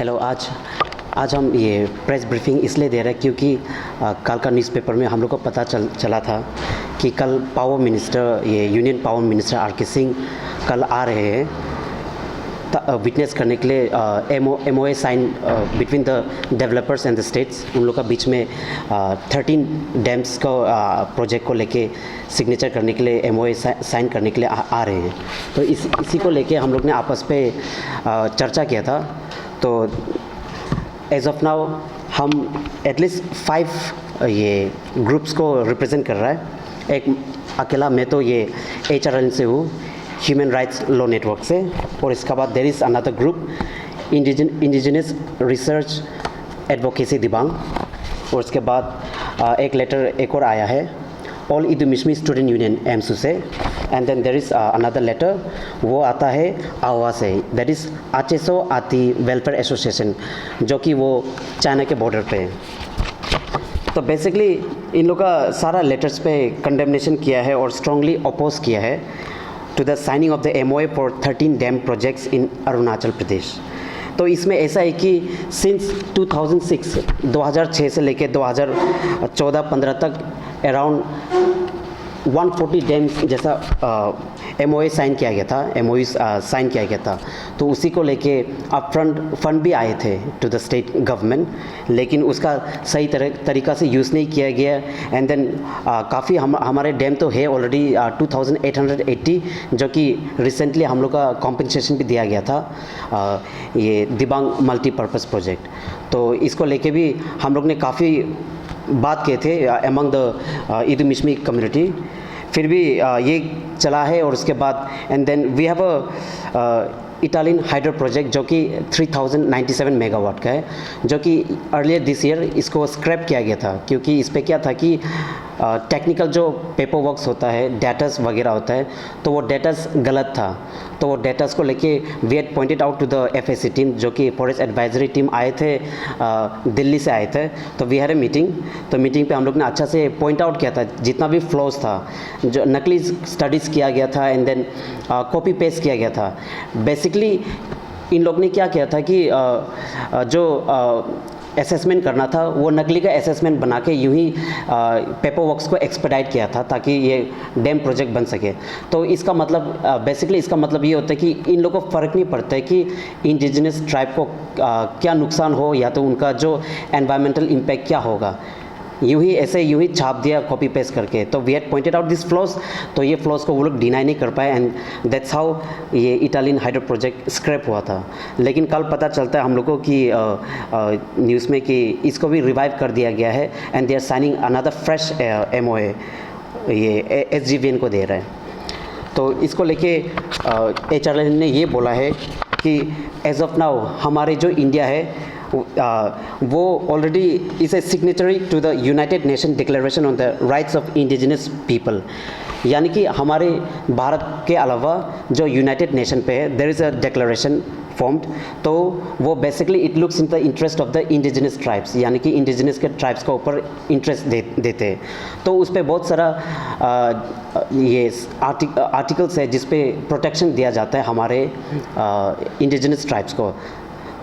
Hello, आज हम ये प्रेस ब्रीफिंग इसलिए दे रहे हैं क्योंकि कल का न्यूज़पेपर में हम लोग को पता चला था कि कल पावर मिनिस्टर, ये union power minister R K. Singh कल आ रहे हैं विटनेस करने के लिए MOA sign between the developers and the states. उन लोग का बीच में 13 डैम्स को प्रोजेक्ट को लेके सिग्नेचर करने के लिए MOA साइन करने के लिए आ रहे हैं। तो इसी को लेके हम लोग ने आपस पे चर्चा किया था। तो एज ऑफ नाउ हम एटलीस्ट 5 ये ग्रुप्स को रिप्रेजेंट कर रहा है। एक अकेला मैं तो ये HRN से हूँ, ह्यूमन राइट्स लॉ नेटवर्क से, और इसके बाद there is another group indigenous research advocacy Dibang, और उसके बाद एक लेटर एक और आया है ऑल इदुमिशमी स्टूडेंट यूनियन एमसू से, and then there is another letter वो आता है आवा से, दैट इज़ आचेसो आती वेलफेयर एसोसिएशन, जो कि वो चाइना के बॉर्डर पे है। तो बेसिकली इन लोग का सारा लेटर्स पे कंडेमनेशन किया है और स्ट्रांगली अपोज किया है to the signing of the MOA for 13 dam projects in Arunachal Pradesh. तो इसमें ऐसा है कि सिंस 2006 से लेकर 2014-15 तक अराउंड 140 डैम्स जैसा MOA साइन किया गया था, MOU साइन किया गया था। तो उसी को लेके अप फ्रंट फंड भी आए थे टू द स्टेट गवर्नमेंट, लेकिन उसका सही तरीक़ा से यूज़ नहीं किया गया। एंड देन काफ़ी हमारे डैम तो है ऑलरेडी 2880, जो कि रिसेंटली हम लोग का कॉम्पनसेशन भी दिया गया था ये दिबांग मल्टीपर्पज़ प्रोजेक्ट। तो इसको लेके भी हम लोग ने काफ़ी बात किए थे अमंग द इदुमिशमी कम्युनिटी, फिर भी ये चला है। और उसके बाद and then we have a Italian hydro project जो कि 3097 मेगावाट का है, जो कि अर्लियर दिस ईयर इसको स्क्रैप किया गया था, क्योंकि इस पर क्या था कि टेक्निकल जो पेपर वर्क्स होता है, डेटास वगैरह होता है, तो वो डेटास गलत था। तो वो डेटास को लेके we had pointed out to the FAC team, जो कि फॉरेस्ट एडवाइजरी टीम आए थे, दिल्ली से आए थे। तो वी हैड ए मीटिंग। तो मीटिंग पे हम लोग ने अच्छा से पॉइंट आउट किया था जितना भी फ्लॉज था, जो नकली स्टडीज़ किया गया था एंड देन कॉपी पेस्ट किया गया था। बेसिकली इन लोग ने क्या किया था कि जो असेसमेंट करना था वो नकली का असेसमेंट बना के यूं ही पेपर वर्क्स को एक्सपेडाइट किया था ताकि ये डैम प्रोजेक्ट बन सके। तो इसका मतलब बेसिकली इसका मतलब ये होता है कि इन लोगों को फ़र्क नहीं पड़ता है कि इंडिजिनस ट्राइब को क्या नुकसान हो या तो उनका जो एनवायरमेंटल इम्पैक्ट क्या होगा, यूं ही छाप दिया कॉपी पेस्ट करके। तो we had pointed out this flaws, तो ये फ्लॉज को वो लोग डिनाई नहीं कर पाए, एंड दैट्स हाउ ये इटालियन हाइड्रो प्रोजेक्ट स्क्रैप हुआ था। लेकिन कल पता चलता है हम लोगों की न्यूज़ में कि इसको भी रिवाइव कर दिया गया है, and they are signing another fresh MOA, ये SGVN को दे रहा है। तो इसको लेके HRN ने ये बोला है कि एज ऑफ नाउ हमारे जो इंडिया है वो already is a signatory to the United Nation declaration on the rights of indigenous people, यानी कि हमारे भारत के अलावा जो यूनाइटेड नेशन पे है there is a declaration formed. तो वो basically it looks in the interest of the indigenous tribes, यानी कि इंडिजिनस के ट्राइब्स के ऊपर इंटरेस्ट देते हैं। तो उस पर बहुत सारा ये आर्टिकल्स है जिस पे प्रोटेक्शन दिया जाता है हमारे इंडिजिनस ट्राइब्स को।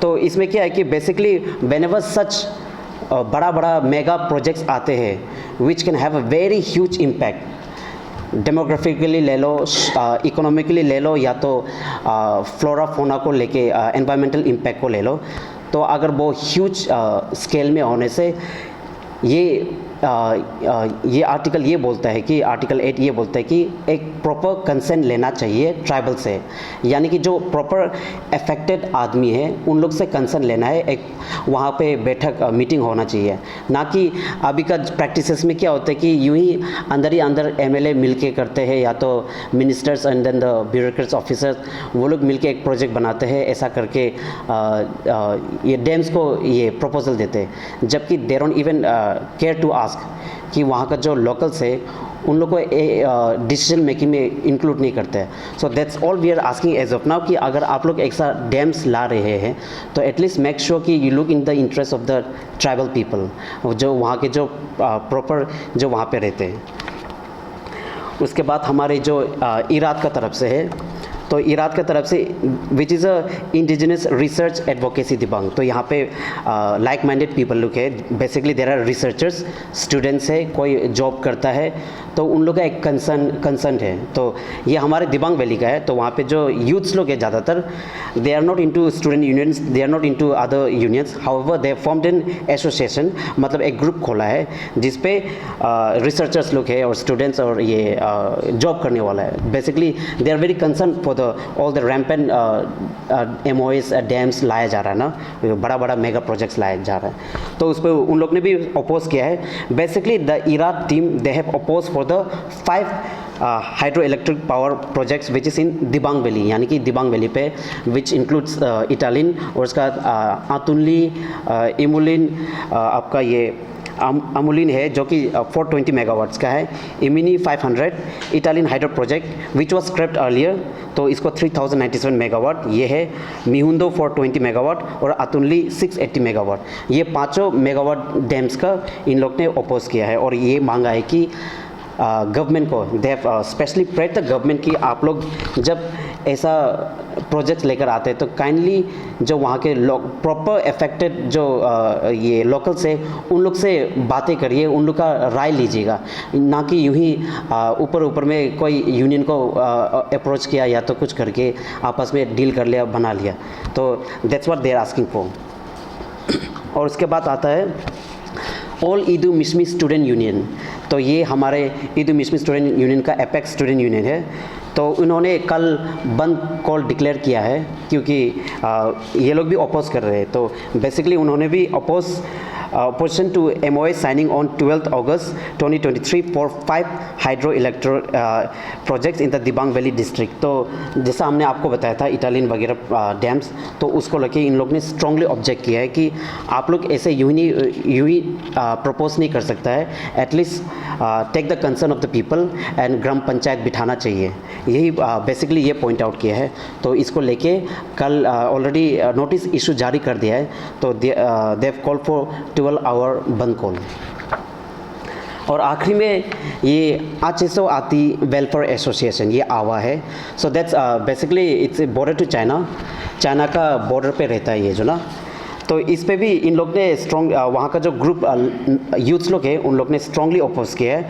तो इसमें क्या है कि बेसिकली व्हेनेवर सच बड़ा मेगा प्रोजेक्ट्स आते हैं which can have a very huge impact, demographically ले लो, इकोनॉमिकली ले लो, या तो फ्लोरा फोना को लेके एनवायरमेंटल इम्पैक्ट को ले लो। तो अगर वो ह्यूज स्केल में होने से ये आर्टिकल ये बोलता है कि आर्टिकल 8 ये बोलता है कि एक प्रॉपर कंसेंट लेना चाहिए ट्राइबल से, यानी कि जो प्रॉपर अफेक्टेड आदमी है उन लोग से कंसेंट लेना है, एक वहाँ पे बैठक मीटिंग होना चाहिए। ना कि अभी का प्रैक्टिसेस में क्या होता है कि यूं ही अंदर MLA मिलके करते हैं, या तो ministers and then the bureaucrats officers वो लोग मिलके एक प्रोजेक्ट बनाते हैं, ऐसा करके ये डैम्स को ये प्रपोजल देते हैं, जबकि they don't even care to ask कि वहाँ का जो लोकल्स है उन लोग को डिसीजन मेकिंग में इंक्लूड नहीं करते हैं। So that's all we are asking as of now कि अगर आप लोग एक साथ डैम्स ला रहे हैं तो एटलीस्ट मेक श्योर कि you look in the interest of the tribal people, जो वहाँ के जो प्रॉपर जो वहाँ पे रहते हैं। उसके बाद हमारे जो इराक का तरफ से है, तो इराद की तरफ से which is a indigenous research advocacy Dibang. तो यहाँ पे लाइक माइंडेड पीपल लोग है, basically there are researchers, students है, कोई जॉब करता है, तो उन लोग का एक कंसर्न है। तो ये हमारे दिबांग वैली का है। तो वहाँ पे जो यूथ्स लोग हैं ज़्यादातर, they are not into student unions, they are not into other unions, however they formed an association, मतलब एक ग्रुप खोला है जिसपे रिसर्चर्स लोग हैं और स्टूडेंट्स और ये जॉब करने वाला है। Basically they are very concern for the all the rampant MOAs dams लाया जा रहा है ना, बड़ा बड़ा मेगा प्रोजेक्ट्स लाया जा रहा है। तो उस पर उन लोग ने भी अपोज किया है। बेसिकली द इराद team they have oppose for the 5 hydro electric power projects which is in Dibang valley, यानी कि दिबांग वैली पे, विच इंक्लूड्स इटालिन और उसका आतुनली, इमुलिन, आपका ये अमुलिन है जो कि 420 मेगावाट्स का है, इमिनी 500, Italian hydro project which was scraped earlier, तो इसको 3097 मेगावाट ये है, मिहुंदो 420 मेगावाट और अतुनली 680 मेगावाट। ये पाँचों मेगावाट डैम्स का इन लोग ने अपोज किया है और ये मांगा है कि गवर्नमेंट को, they have specially prayed the government की आप लोग जब ऐसा प्रोजेक्ट लेकर आते हैं तो काइंडली जो वहाँ के प्रॉपर अफेक्टेड जो ये लोकल्स है उन लोग से बातें करिए, उन लोग का राय लीजिएगा, ना कि यूं ही ऊपर में कोई यूनियन को अप्रोच किया या तो कुछ करके आपस में डील कर लिया, बना लिया। तो that's what they are asking for. और उसके बाद आता है all Idu Mishmi student union. तो ये हमारे ईदू मिशमी स्टूडेंट यूनियन का एपेक्स स्टूडेंट यूनियन है। तो उन्होंने कल बंद कॉल डिक्लेयर किया है क्योंकि ये लोग भी अपोज कर रहे हैं। तो बेसिकली उन्होंने भी opposition to MOA signing on 12th August 2023 for 5 hydroelectric projects in the Dibang Valley district। तो जैसा हमने आपको बताया था इटालियन वगैरह डैम्स, तो उसको लेके इन लोग ने स्ट्रांगली ऑब्जेक्ट किया है कि आप लोग ऐसे यूं ही प्रपोज नहीं कर सकता है, at least take the concern of the people and gram panchayat बिठाना चाहिए। यही बेसिकली ये पॉइंट आउट किया है। तो इसको लेके कल ऑलरेडी नोटिस इशू जारी कर दिया है। तो they have call for 12 hour bandh call. और आखिरी में ये HSO आती वेलफेयर एसोसिएशन, ये आवा है। So that's basically it's border to China का बॉर्डर पे रहता है ये जो ना। तो इस पे भी इन लोग ने स्ट्रॉन्ग, वहाँ का जो ग्रुप यूथ्स लोग है उन लोग ने स्ट्रांगली अपोज किया है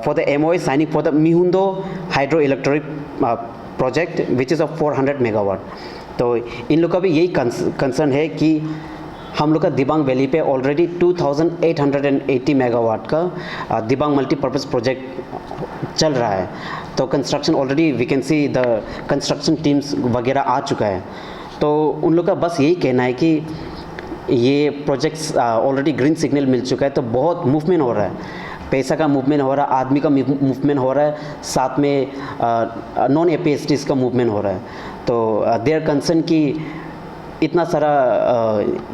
for the MOA signing for the मिहुंदो hydro electric project which is of 400 megawatt. तो इन लोग का भी यही कंसर्न है कि हम लोग का दिबांग वैली पे ऑलरेडी 2880 मेगावाट का दिबांग मल्टीपर्पज़ प्रोजेक्ट चल रहा है। तो construction already we can see the construction teams वगैरह आ चुका है। तो उन लोग का बस यही कहना है कि ये प्रोजेक्ट्स ऑलरेडी ग्रीन सिग्नल मिल चुका है, तो बहुत मूवमेंट हो रहा है, पैसा का मूवमेंट हो रहा है, आदमी का मूवमेंट हो रहा है, साथ में नॉन APSTs का मूवमेंट हो रहा है। तो दे आर कंसर्न कि इतना सारा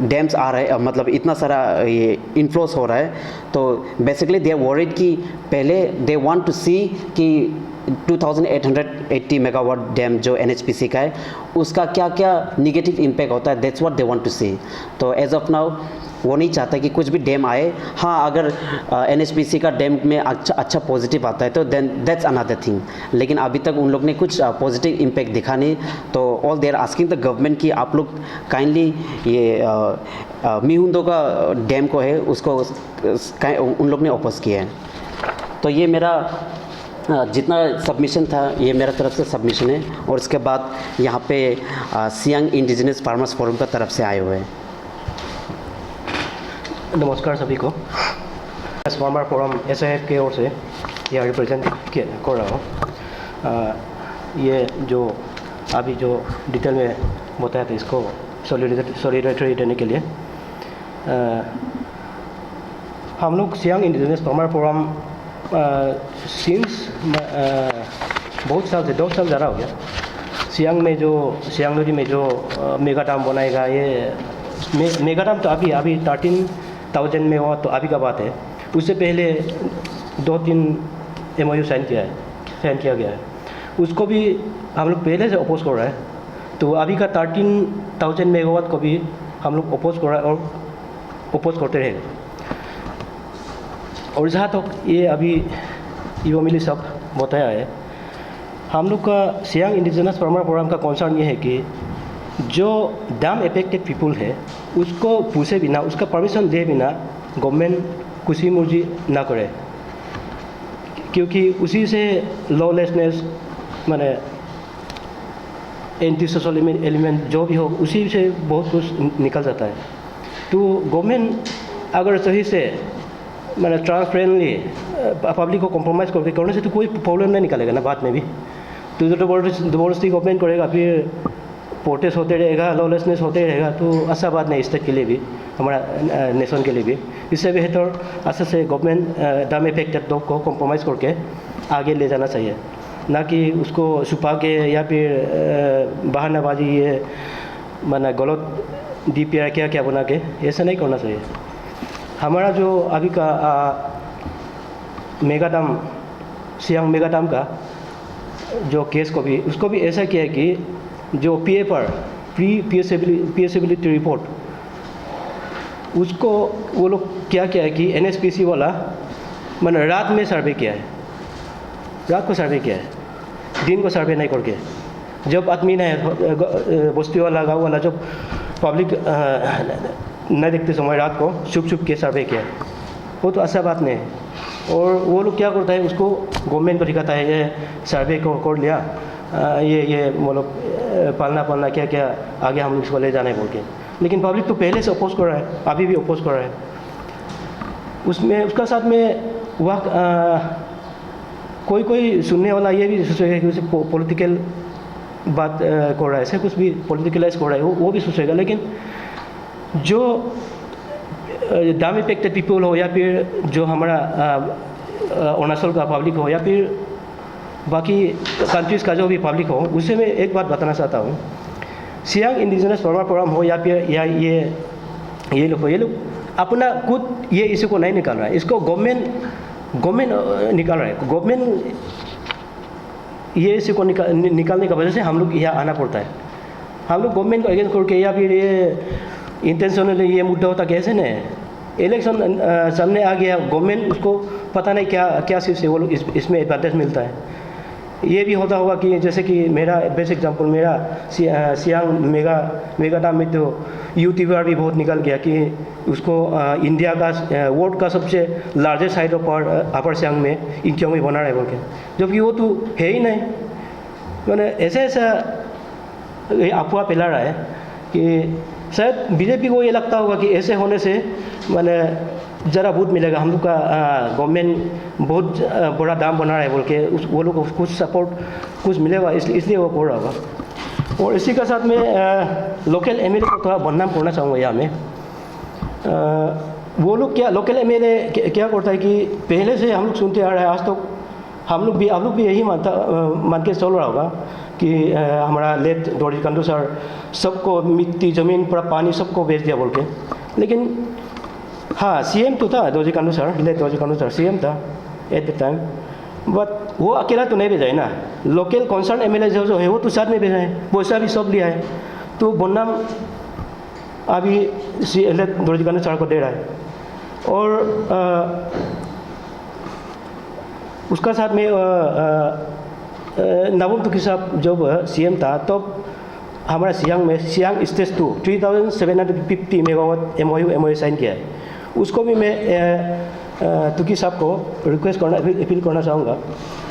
डैम्स आ रहा है, मतलब इतना सारा ये इन्फ्लोस हो रहा है। तो बेसिकली दे आर वरीड कि पहले दे वांट टू सी कि 2880 मेगावाट डैम जो NHPC का है उसका क्या क्या निगेटिव इम्पैक्ट होता है, that's what they want to see. तो एज ऑफ नाउ वो नहीं चाहता कि कुछ भी डैम आए। हाँ, अगर NHPC का डैम में अच्छा पॉजिटिव आता है तो देन दैट्स अनदर थिंग, लेकिन अभी तक उन लोग ने कुछ पॉजिटिव इम्पैक्ट दिखा नहीं। तो all they are asking the government कि आप लोग काइंडली ये मिहुंदो का डैम को है उसको उन लोग ने वापस किया है। तो ये मेरा जितना सबमिशन था ये मेरा तरफ से सबमिशन है। और उसके बाद यहाँ पे सियांग इंडिजिनस फार्मर्स फोरम का तरफ से आए हुए हैं। नमस्कार सभी को। फार्मर फोरम SIF की ओर से यह रिप्रेजेंट कर रहा हूँ। ये जो अभी जो डिटेल में बताया था इसको सॉलिडरिटी देने के लिए हम लोग Siang indigenous farmer forum since बहुत साल से 2 साल ज़्यादा हो गया सियांग नदी में जो मेगा डैम बनाएगा। ये मेगा डैम तो अभी 13,000 में हुआ, तो अभी का बात है। उससे पहले 2-3 MOU साइन किया गया है, उसको भी हम लोग पहले से अपोज कर रहा है। तो अभी का 13,000 मेगावाट को भी हम लोग अपोज कर रहा है और अपोज करते रहेंगे। और जहाँ तक ये अभी यूमिली सब बताया है, हम लोग का सियांग इंडिजिनस फार्मर प्रोग्राम का कंसर्न ये है कि जो डैम अफेक्टेड पीपल है उसको पूछे बिना, उसका परमिशन दे बिना गवर्नमेंट खुशी मुर्जी ना करे, क्योंकि उसी से लॉलेसनेस माने एंटी सोशल एलिमेंट जो भी हो उसी से बहुत कुछ निकल जाता है। तो गवर्नमेंट अगर सही से मैंने ट्रांसपेरेंटली पब्लिक को कॉम्प्रोमाइज़ करके करने से तो कोई प्रॉब्लम नहीं निकलेगा ना बाद में भी। तो जो ज़बरदस्ती गवर्नमेंट करेगा, फिर प्रोटेस्ट होते रहेगा, लॉलेसनेस होते रहेगा, तो अच्छा बात नहीं स्टेट के लिए भी, हमारा नेशन के लिए भी। इससे बेहतर अच्छे से गवर्नमेंट डैम अफेक्टेड लोग को कॉम्प्रोमाइज़ करके आगे ले जाना चाहिए, ना कि उसको छुपा के या फिर बहानाबाजी ये माना गलत DPR क्या बना के ऐसा नहीं करना चाहिए। हमारा जो अभी का mega dam, Siang mega dam का जो केस को भी उसको भी ऐसा किया है कि जो PFR प्री पीएसएबिलिटी रिपोर्ट उसको वो लोग क्या किया है कि NSPC वाला मैंने रात में सर्वे किया है, रात को सर्वे किया है, दिन को सर्वे नहीं करके। जब आदमी ने बस्ती वाला गाँव वाला जब पब्लिक नहीं देखते समय रात को छुप के सर्वे किया, वो तो अच्छा बात नहीं है। और वो लोग क्या करता है, उसको गवर्नमेंट को दिखाता है ये सर्वे को कर लिया, ये मतलब पालना क्या आगे हम इसको ले जाना है बोल के। लेकिन पब्लिक तो पहले से अपोज कर रहा है, अभी भी अपोज कर रहा है। उसमें उसका साथ में वह कोई सुनने वाला ये भी सोचेगा कि उसे पॉलिटिकल बात कर रहा है, ऐसे कुछ भी पॉलिटिकलाइज कर रहा है, वो भी सोचेगा। लेकिन जो डैम अफेक्टेड पीपल हो या फिर जो हमारा अरुणाचल का पब्लिक हो या फिर बाकी कंट्रीज़ का जो भी पब्लिक हो, उससे मैं एक बात बताना चाहता हूँ। सियांग इंडिजिनस फार्मर प्रोग्राम हो या फिर ये लोग अपना खुद ये इसी को नहीं निकाल रहा है, इसको गवर्नमेंट निकाल रहा है। गवर्नमेंट ये इसी को निकालने की वजह से हम लोग यहाँ आना पड़ता है। हम लोग गवर्नमेंट को अगेंस्ट करके या फिर ये इंटेंशनली ये मुद्दा होता कैसे नहीं, इलेक्शन सामने आ गया, गवर्नमेंट उसको पता नहीं क्या चीज़ से वो लोग इसमें एडवांटेज मिलता है। ये भी होता होगा कि जैसे कि मेरा बेस्ट एग्जांपल, मेरा सियांग मेगा डैम में तो UTVR भी बहुत निकल गया कि उसको इंडिया का वर्ल्ड का सबसे largest site of upper Siang में इंक्योंग में बना रहा है बोल के, जबकि वो तो है ही नहीं। मैंने ऐसा अफवाह फैला रहा है कि शायद बीजेपी को ये लगता होगा कि ऐसे होने से मैंने ज़रा वोट मिलेगा, हम लोग का गवर्नमेंट बहुत बड़ा दाम बना रहा है बोल के, वो लोग को कुछ सपोर्ट कुछ मिलेगा, इसलिए वो कर रहा होगा। और इसी के साथ में लोकल MLA को थोड़ा बदनाम करना चाहूँगा यहाँ में। वो लोग क्या लोकल MLA क्या करता है कि पहले से हम लोग सुनते आ रहे हैं, आज तक आप लोग भी यही मान के चल रहा होगा कि हमारा लेट दोरजी खांडू सर सबको मिट्टी ज़मीन पूरा पानी सबको बेच दिया बोल के। लेकिन हाँ, CM तो था Dorji Khandu sir, late Dorji Khandu sir CM था एट द टाइम, बट वो अकेला तो नहीं भेजा है ना, लोकल कंसर्न MLA जो है वो तो साथ में भेजा है, पैसा भी सब लिया है। तो बदनाम अभी लेट दोरजी खांडू सर को दे रहा है। और उसका साथ में नवम तुकी साहब जब CM था तब तो हमारा Siang stage 2 3750 megawatt MOU sign किया है। उसको भी मैं तुकी साहब को रिक्वेस्ट करना अपील करना चाहूँगा,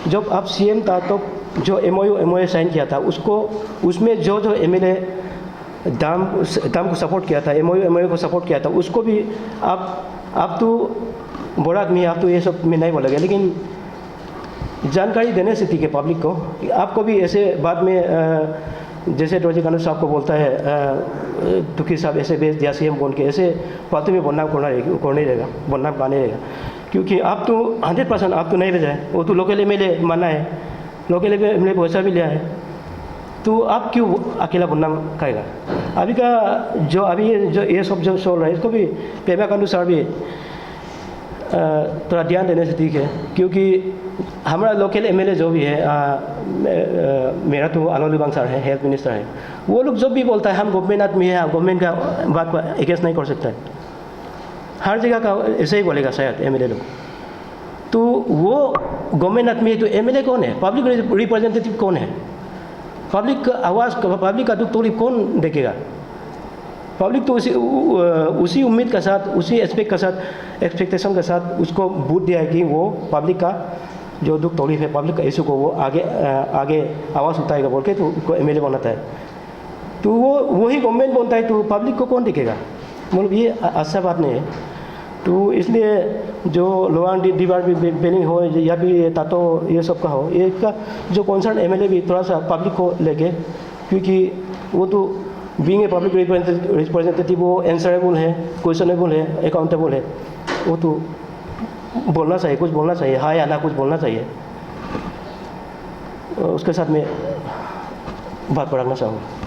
जब आप CM था तो जो MOU साइन किया था उसमें जो MLA दाम को सपोर्ट किया था, MOU को सपोर्ट किया था, उसको भी आप तो बड़ा आदमी, आप तो ये सब में नहीं बोलेगा, लेकिन जानकारी देने से ठीक है पब्लिक को। आपको भी ऐसे बाद में जैसे दोरजी खांडू साहब को बोलता है तुकी साहब ऐसे भेज दिया CM बोल के, ऐसे फालतू में बदनाम करना रहेगा, बदनाम पाने रहेगा। क्योंकि आप तो 100% आप तो नहीं भेजा है, वो तो लोकल MLA माना है, लोकल MLA पैसा भी लिया है, तो आप क्यों अकेला बदनाम खाएगा। अभी का जो ये सब जो चल रहा है, इसको भी पेमा खांडू सर भी थोड़ा ध्यान देने से ठीक है। क्योंकि हमारा लोकल MLA जो भी है, मेरा तो आलो लिबांग सर है, हेल्थ मिनिस्टर है, वो लोग जब भी बोलता है हम गवर्नमेंट आदमी है, गवर्नमेंट का बात को एगेंस्ट नहीं कर सकता है, हर जगह का ऐसे ही बोलेगा शायद MLA लोग। तो वो गवर्नमेंट आदमी है, तो एमएलए कौन है, पब्लिक रिप्रेजेंटेटिव कौन है, पब्लिक का आवाज़, पब्लिक का दुख तकलीफ कौन देखेगा। पब्लिक तो उसी उम्मीद के साथ, उसी एक्सपेक्टेशन के साथ उसको वोट दिया है कि वो पब्लिक का जो दुख तकलीफ है, पब्लिक का इशू को वो आगे आवाज़ उठाएगा बोल के तो उसको एमएलए बनाता है। तो वो वही गवर्नमेंट बनता है तो पब्लिक को कौन दिखेगा, मतलब ये अच्छा बात नहीं है। तो इसलिए जो लोअर डिपार्टमेंट हो या फिर तातो ये सब का हो, ये इसका जो कंसर्न एमएलए भी थोड़ा सा पब्लिक को लेके, क्योंकि वो तो बीइंग ए पब्लिक रिप्रेजेंटेटिव वो आंसरेबल है, क्वेश्चनेबल है, अकाउंटेबल है, वो तो बोलना चाहिए, कुछ बोलना चाहिए, हाँ या ना कुछ बोलना चाहिए। उसके साथ में बात बढ़ाना चाहूँगा।